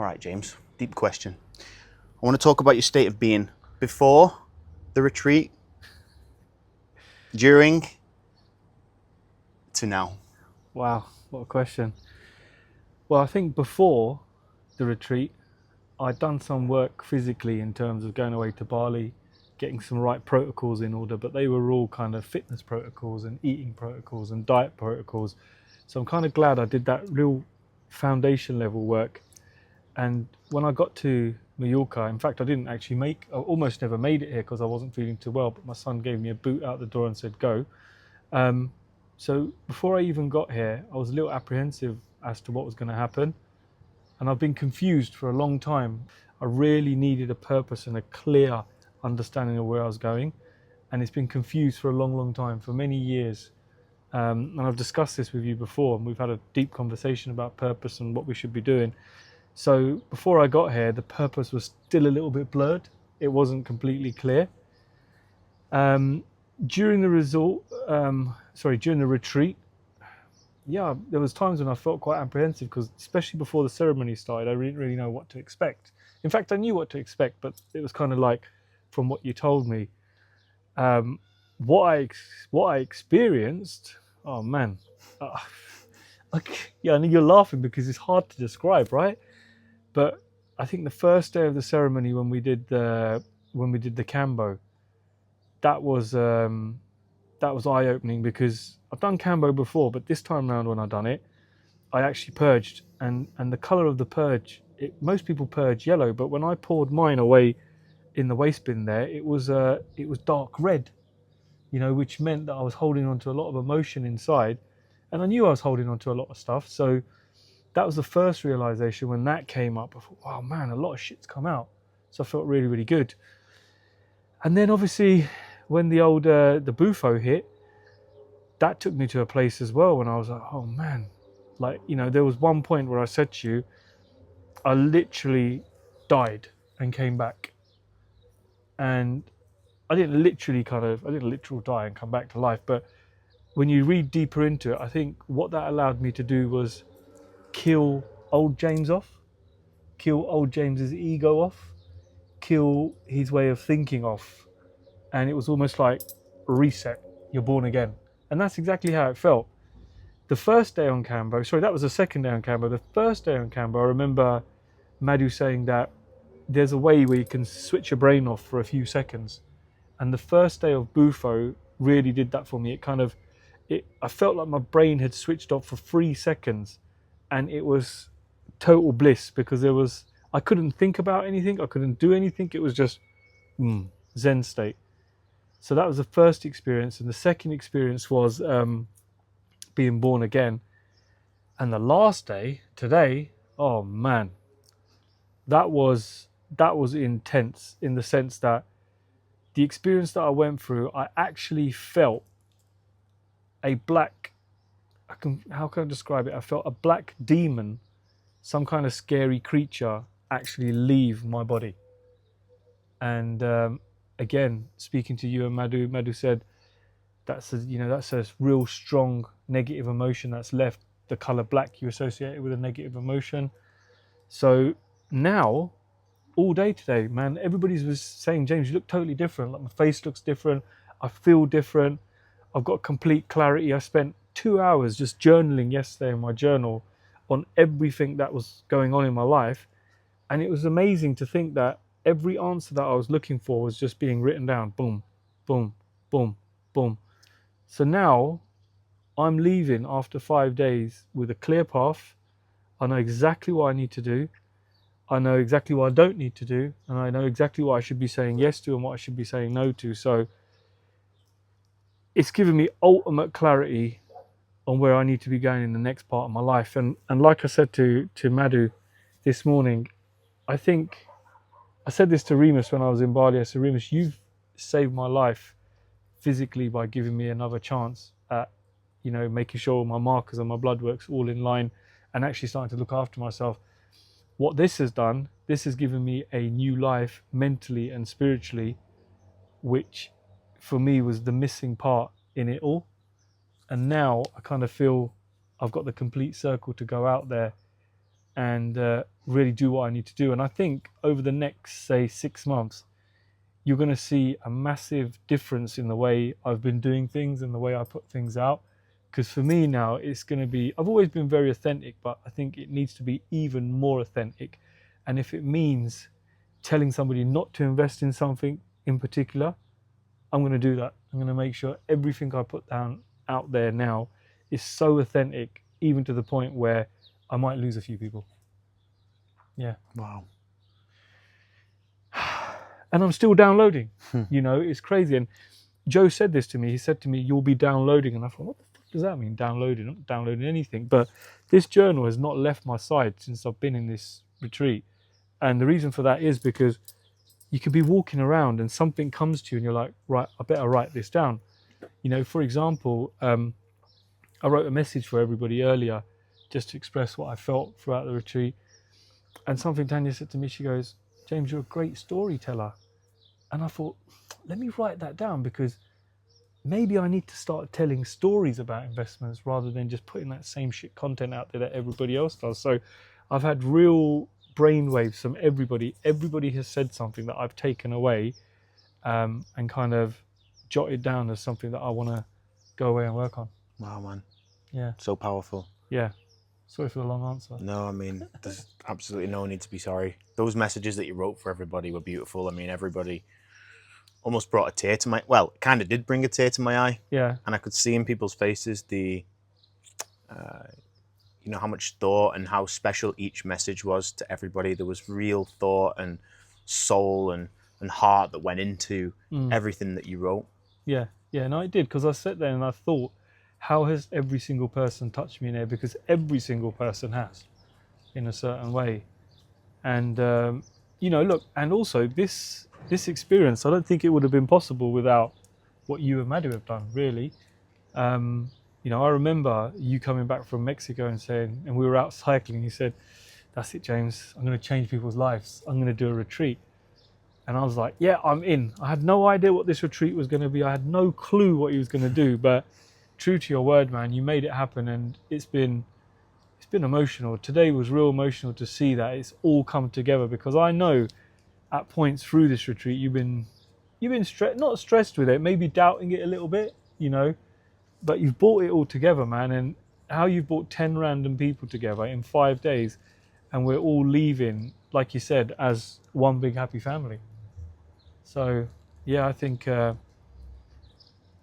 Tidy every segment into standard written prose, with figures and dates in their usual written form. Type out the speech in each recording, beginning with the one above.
All right, James, deep question. I want to talk about your state of being before the retreat, during, to now. Wow, what a question. Well, I think before the retreat, I'd done some work physically in terms of going away to Bali, getting some right protocols in order, but they were all kind of fitness protocols and eating protocols and diet protocols. So I'm kind of glad I did that real foundation level work. And when I got to Mallorca, in fact, I almost never made it here because I wasn't feeling too well, but my son gave me a boot out the door and said, go. Um, so before I even got here, I was a little apprehensive as to what was going to happen. And I've been confused for a long time. I really needed a purpose and a clear understanding of where I was going. And it's been confused for a long, long time, for many years. And I've discussed this with you before, and we've had a deep conversation about purpose and what we should be doing. So before I got here, the purpose was still a little bit blurred. It wasn't completely clear. Um, during the during the retreat, yeah, there was times when I felt quite apprehensive because, especially before the ceremony started, I didn't really know what to expect. In fact, I knew what to expect, but it was kind of like, from what you told me, um, what I experienced. Oh man, uh, yeah, I know you're laughing because it's hard to describe, right? But I think the first day of the ceremony when we did the Cambo, that was that was eye opening because I've done Cambo before, but this time around when I done it, I actually purged, and the color of the purge. Most people purge yellow, but when I poured mine away in the waste bin there, it was dark red, which meant that I was holding on to a lot of emotion inside, and I knew I was holding on to a lot of stuff. So that was the first realization when that came up. I thought, wow, man, a lot of shit's come out. So I felt really, really good. And then obviously, when the bufo hit, that took me to a place as well when I was like, oh man, there was one point where I said to you, I literally died and came back. And I didn't literal die and come back to life. But when you read deeper into it, I think what that allowed me to do was kill old James off, kill old James's ego off, kill his way of thinking off. And it was almost like reset, you're born again. And that's exactly how it felt. The first day on Cambo, sorry, that was the second day on Cambo. The first day on Cambo, I remember Madhu saying that there's a way where you can switch your brain off for a few seconds. And the first day of Bufo really did that for me. I felt like my brain had switched off for 3 seconds, and it was total bliss because I couldn't think about anything. I couldn't do anything. It was just Zen state. So that was the first experience. And the second experience was being born again. And the last day, today, oh man, that was intense in the sense that the experience that I went through, I actually felt a black, how can I describe it? I felt a black demon, some kind of scary creature actually leave my body. And again, speaking to you and Madhu said, that's a real strong negative emotion that's left. The color black, you associate it with a negative emotion. So now, all day today, man, everybody was saying, James, you look totally different. Like my face looks different. I feel different. I've got complete clarity. I spent 2 hours just journaling yesterday in my journal on everything that was going on in my life. And it was amazing to think that every answer that I was looking for was just being written down. Boom, boom, boom, boom. So now I'm leaving after 5 days with a clear path. I know exactly what I need to do. I know exactly what I don't need to do. And I know exactly what I should be saying yes to and what I should be saying no to. So it's given me ultimate clarity on where I need to be going in the next part of my life. And like I said to Madhu this morning, I think I said this to Remus when I was in Bali. I said, Remus, you've saved my life physically by giving me another chance at, making sure my markers and my blood work's all in line and actually starting to look after myself. What this has done, this has given me a new life mentally and spiritually, which for me was the missing part in it all. And now I kind of feel I've got the complete circle to go out there and really do what I need to do. And I think over the next, say, 6 months, you're going to see a massive difference in the way I've been doing things and the way I put things out. Because for me now, it's going to be, I've always been very authentic, but I think it needs to be even more authentic. And if it means telling somebody not to invest in something in particular, I'm going to do that. I'm going to make sure everything I put down out there now is so authentic, even to the point where I might lose a few people. Yeah. Wow. And I'm still downloading. You know, it's crazy. And Joe said this to me. He said to me, "You'll be downloading." And I thought, what the fuck does that mean, downloading? I'm not downloading anything. But this journal has not left my side since I've been in this retreat. And the reason for that is because you could be walking around and something comes to you and you're like, right, I better write this down. You know, for example, I wrote a message for everybody earlier just to express what I felt throughout the retreat. And something Tanya said to me, she goes, "James, you're a great storyteller." And I thought, let me write that down, because maybe I need to start telling stories about investments rather than just putting that same shit content out there that everybody else does. So I've had real brainwaves from everybody. Everybody has said something that I've taken away and kind of jotted down as something that I want to go away and work on. Wow, man. Yeah. So powerful. Yeah. Sorry for the long answer. No, I mean, there's absolutely no need to be sorry. Those messages that you wrote for everybody were beautiful. I mean, everybody almost brought a tear to my, well, it kind of did bring a tear to my eye. Yeah. And I could see in people's faces the, you know, how much thought and how special each message was to everybody. There was real thought and soul and heart that went into everything that you wrote. Yeah. Yeah. No, it did, because I sat there and I thought, how has every single person touched me in there? Because every single person has, in a certain way. And, you know, look, and also this experience, I don't think it would have been possible without what you and Madhu have done, really. You know, I remember you coming back from Mexico and saying, and we were out cycling, you said, "That's it, James, I'm going to change people's lives. I'm going to do a retreat." And I was like, yeah, I'm in. I had no idea what this retreat was going to be. I had no clue what he was going to do, but true to your word, man, you made it happen. And it's been emotional. Today was real emotional to see that it's all come together, because I know at points through this retreat you've been not stressed with it, maybe doubting it a little bit, you know, but you've brought it all together, man. And how you've brought 10 random people together in 5 days, and we're all leaving, like you said, as one big happy family. So yeah, I think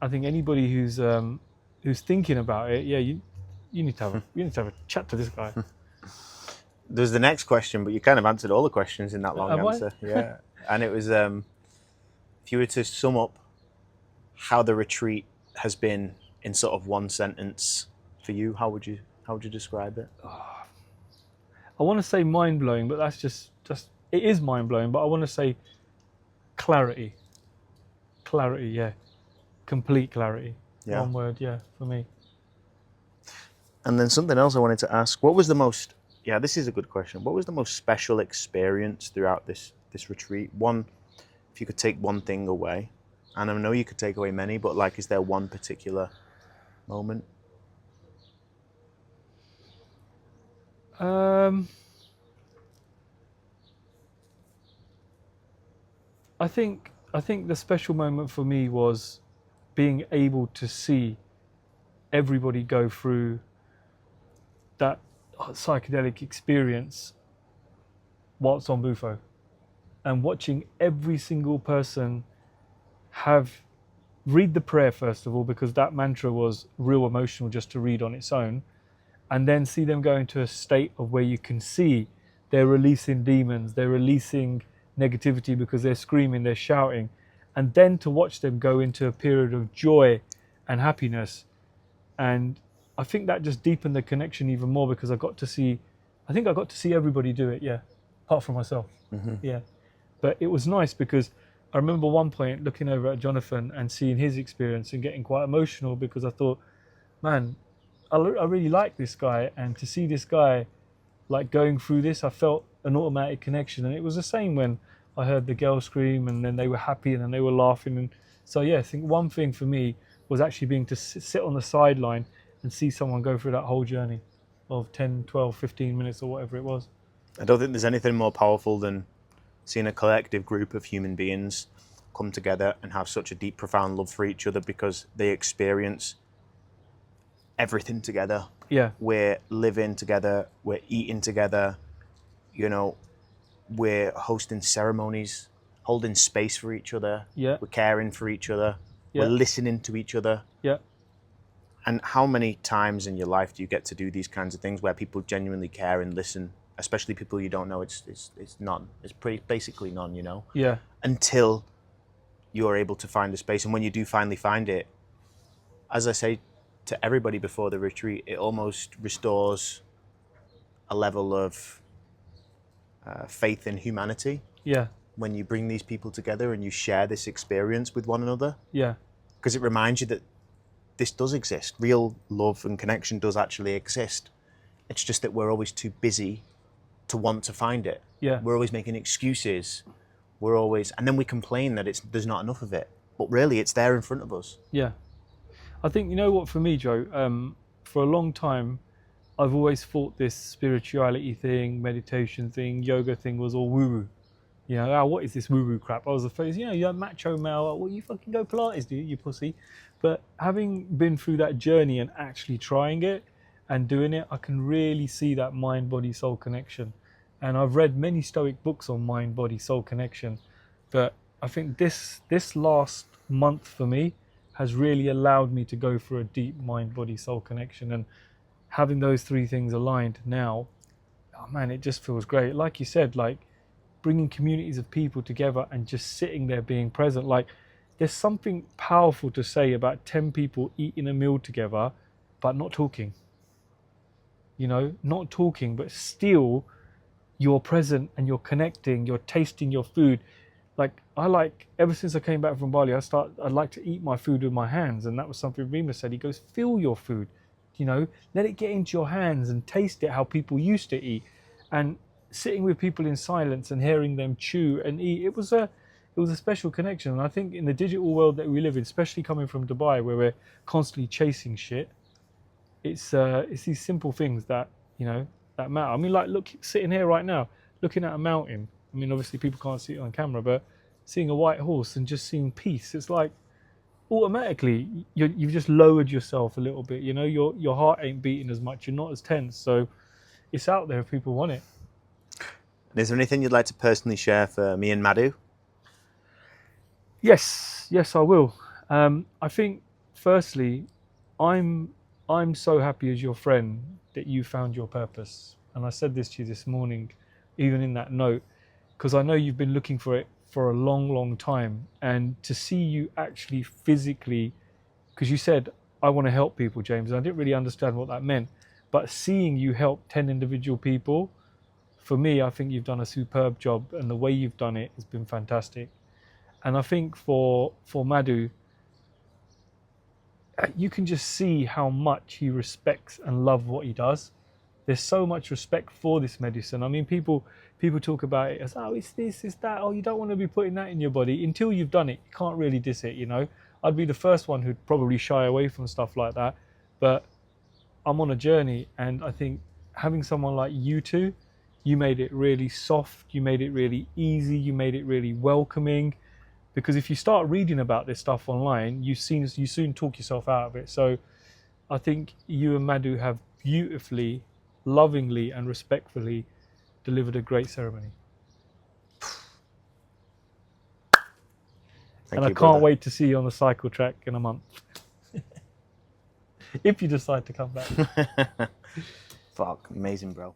anybody who's thinking about it, yeah, you need to have a chat to this guy. There's the next question, but you kind of answered all the questions in that long Have I? answer. Yeah. And it was, if you were to sum up how the retreat has been in sort of one sentence for you, how would you describe it? I want to say mind-blowing, but that's just it is mind-blowing, but I want to say clarity, yeah, complete clarity. Yeah. One word, yeah, for me. And then something else I wanted to ask, what was the most, yeah, this is a good question. What was the most special experience throughout this retreat? One, if you could take one thing away, and I know you could take away many, but like, is there one particular moment? I think the special moment for me was being able to see everybody go through that psychedelic experience whilst on Bufo, and watching every single person read the prayer first of all, because that mantra was real emotional just to read on its own, and then see them go into a state of where you can see they're releasing demons, they're releasing negativity because they're screaming, they're shouting, and then to watch them go into a period of joy and happiness. And I think that just deepened the connection even more, because I got to see everybody do it, yeah, apart from myself. Yeah. But it was nice, because I remember one point looking over at Jonathan and seeing his experience and getting quite emotional, because I thought, man, I really like this guy, and to see this guy like going through this, I felt an automatic connection. And it was the same when I heard the girl scream, and then they were happy, and then they were laughing. And so yeah, I think one thing for me was actually being to sit on the sideline and see someone go through that whole journey. of 10, 12, 15 minutes or whatever it was. I don't think there's anything more powerful than seeing a collective group of human beings come together and have such a deep, profound love for each other because they experience everything together. Yeah, We're living together, we're eating together, you know, we're hosting ceremonies, holding space for each other, yeah, we're caring for each other, we're yeah, listening to each other. yeah, And how many times in your life do you get to do these kinds of things where people genuinely care and listen, especially people you don't know? It's none. It's pretty basically none, you know, yeah, until you're able to find a space. And when you do finally find it, as I say to everybody before the retreat, it almost restores a level of faith in humanity yeah, when you bring these people together and you share this experience with one another, yeah, because it reminds you that this does exist. Real love and connection does actually exist. It's just that we're always too busy to want to find it. yeah, We're always making excuses. And then we complain that there's not enough of it. But really, it's there in front of us. yeah. I think, you know what, for me, Joe, for a long time, I've always thought this spirituality thing, meditation thing, yoga thing was all woo-woo. You know, what is this woo-woo crap? I was the first, you're a macho male. Well, you fucking go Pilates, do you pussy? But having been through that journey and actually trying it and doing it, I can really see that mind, body, soul connection. And I've read many Stoic books on mind, body, soul connection. But I think this last month for me has really allowed me to go for a deep mind, body, soul connection. And having those three things aligned now, oh man, it just feels great. Like you said, like bringing communities of people together and just sitting there being present. Like there's something powerful to say about 10 people eating a meal together, but not talking. You know, not talking, but still you're present and you're connecting, you're tasting your food. Like ever since I came back from Bali, I like to eat my food with my hands. And that was something Rima said. He goes, feel your food, you know, let it get into your hands and taste it how people used to eat. And sitting with people in silence and hearing them chew and eat, it was a special connection. And I think in the digital world that we live in, especially coming from Dubai, where we're constantly chasing shit, it's these simple things that, you know, that matter. I mean, like, look, sitting here right now, looking at a mountain. I mean, obviously people can't see it on camera, but seeing a white horse and just seeing peace, it's like automatically you've just lowered yourself a little bit. You know, your heart ain't beating as much. You're not as tense. So it's out there if people want it. And is there anything you'd like to personally share for me and Madhu? Yes, I will. I think, firstly, I'm so happy as your friend that you found your purpose. And I said this to you this morning, even in that note, because I know you've been looking for it for a long, long time. And to see you actually physically, because you said, I want to help people, James, and I didn't really understand what that meant. But seeing you help 10 individual people, for me, I think you've done a superb job, and the way you've done it has been fantastic. And I think for Madhu, you can just see how much he respects and loves what he does. There's so much respect for this medicine. I mean, people talk about it as, oh, it's this, it's that. Oh, you don't want to be putting that in your body. Until you've done it, you can't really diss it, you know. I'd be the first one who'd probably shy away from stuff like that. But I'm on a journey, and I think having someone like you two, you made it really soft, you made it really easy, you made it really welcoming. Because if you start reading about this stuff online, you soon talk yourself out of it. So I think you and Madhu have beautifully, lovingly and respectfully delivered a great ceremony. Thank I you, can't brother. wait to see you on the cycle track in a month. If you decide to come back. Fuck, amazing, bro.